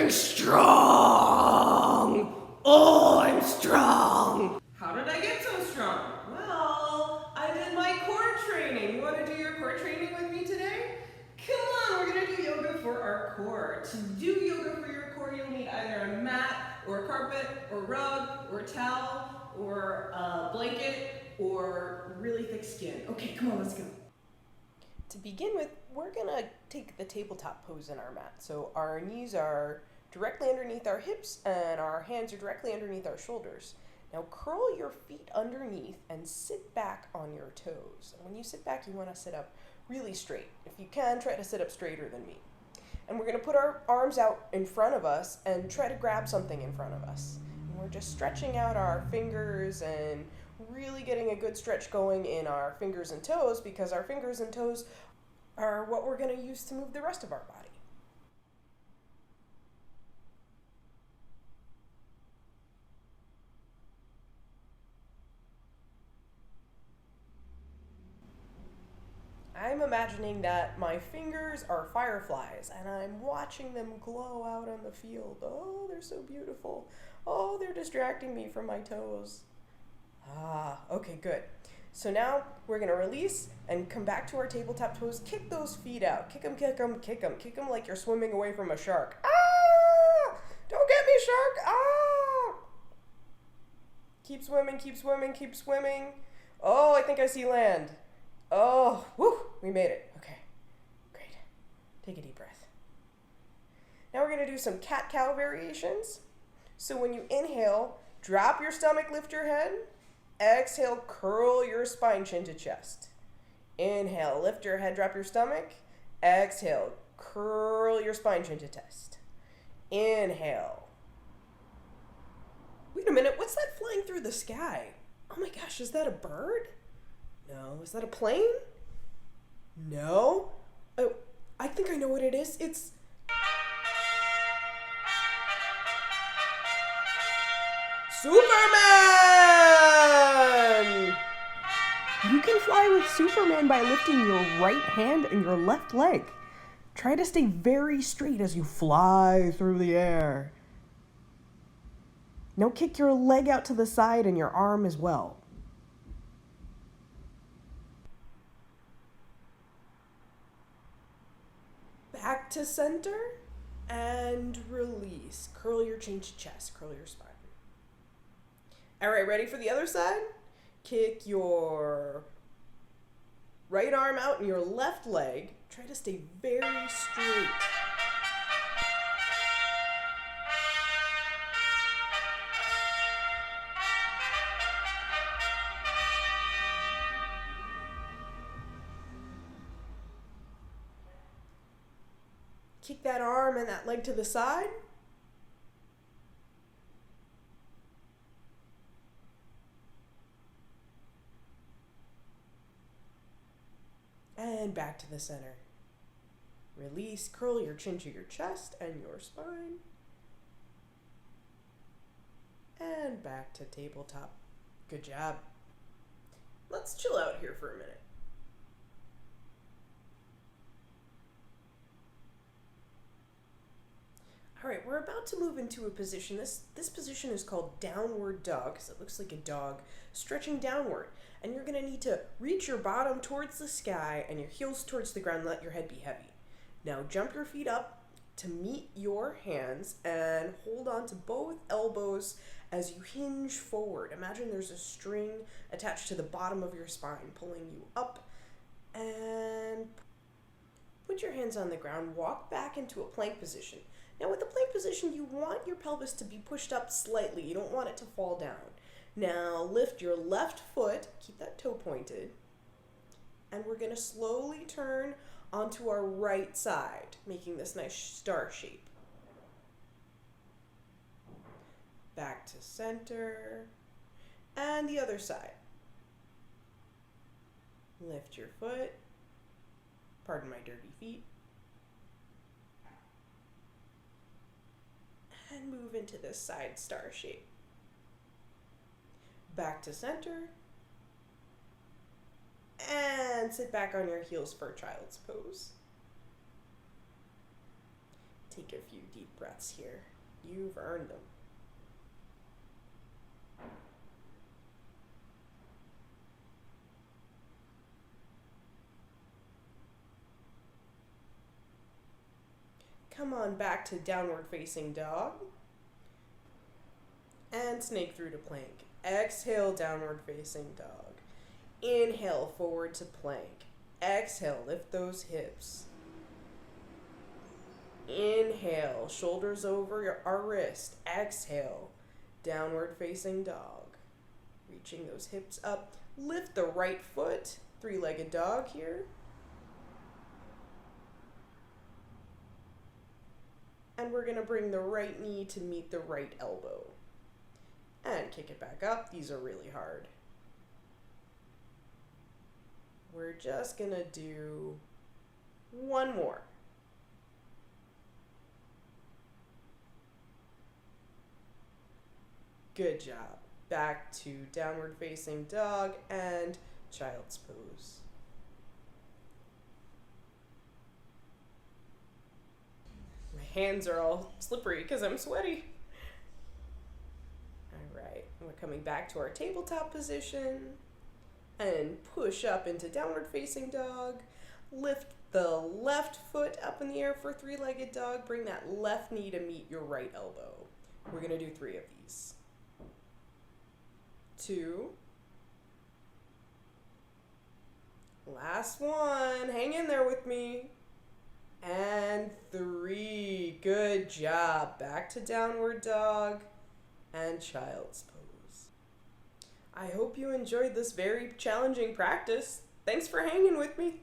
feeling strong. Oh, I'm strong. How did I get so strong? Well, I did my core training. You want to do your core training with me today? Come on, we're going to do yoga for our core. To do yoga for your core, you'll need either a mat or a carpet or rug or towel or a blanket or really thick skin. Okay, come on, let's go. To begin with, we're going to take the tabletop pose in our mat. So our knees are directly underneath our hips and our hands are directly underneath our shoulders. Now curl your feet underneath and sit back on your toes. And when you sit back, you want to sit up really straight. If you can, try to sit up straighter than me. And we're going to put our arms out in front of us and try to grab something in front of us. And we're just stretching out our fingers and really getting a good stretch going in our fingers and toes, because our fingers and toes are what we're going to use to move the rest of our body. I'm imagining that my fingers are fireflies and I'm watching them glow out on the field. Oh, they're so beautiful. Oh, they're distracting me from my toes. Ah, okay, good. So now we're going to release and come back to our tabletop pose. Kick those feet out. Kick them, kick them, kick them. Kick them like you're swimming away from a shark. Ah! Don't get me, shark! Ah! Keep swimming, keep swimming, keep swimming. Oh, I think I see land. Oh, whew, we made it. Okay, great. Take a deep breath. Now we're going to do some cat-cow variations. So when you inhale, drop your stomach, lift your head. Exhale, curl your spine, chin to chest. Inhale, lift your head, drop your stomach. Exhale, curl your spine, chin to chest. Inhale. Wait a minute, what's that flying through the sky? Oh my gosh, is that a bird? No. Is that a plane? No. Oh, I think I know what it is. It's... Superman! You can fly with Superman by lifting your right hand and your left leg. Try to stay very straight as you fly through the air. Now kick your leg out to the side and your arm as well. Back to center and release. Curl your chin to chest, curl your spine. All right, ready for the other side? Kick your right arm out and your left leg. Try to stay very straight. Kick that arm and that leg to the side. And back to the center. Release, curl your chin to your chest and your spine. And back to tabletop. Good job. Let's chill out here for a minute. All right, we're about to move into a position. This position is called downward dog, because it looks like a dog stretching downward. And you're going to need to reach your bottom towards the sky and your heels towards the ground. Let your head be heavy. Now jump your feet up to meet your hands and hold on to both elbows as you hinge forward. Imagine there's a string attached to the bottom of your spine, pulling you up. And put your hands on the ground. Walk back into a plank position. Now with the plank position, you want your pelvis to be pushed up slightly. You don't want it to fall down. Now lift your left foot, keep that toe pointed, and we're going to slowly turn onto our right side, making this nice star shape. Back to center, and the other side. Lift your foot, pardon my dirty feet, and move into this side star shape. Back to center, and sit back on your heels for child's pose. Take a few deep breaths here. You've earned them. Come on back to downward facing dog. And snake through to plank. Exhale, downward facing dog. Inhale, forward to plank. Exhale, lift those hips. Inhale, shoulders over our wrist. Exhale, downward facing dog. Reaching those hips up. Lift the right foot. Three-legged dog here. And we're going to bring the right knee to meet the right elbow. And kick it back up. These are really hard. We're just going to do one more. Good job. Back to downward facing dog and child's pose. My hands are all slippery because I'm sweaty. All right, we're coming back to our tabletop position and push up into downward facing dog. Lift the left foot up in the air for three-legged dog. Bring that left knee to meet your right elbow. We're going to do 3 of these. 2. Last one. Hang in there with me. And 3. Good job. Back to downward dog and child's pose. I hope you enjoyed this very challenging practice. Thanks for hanging with me.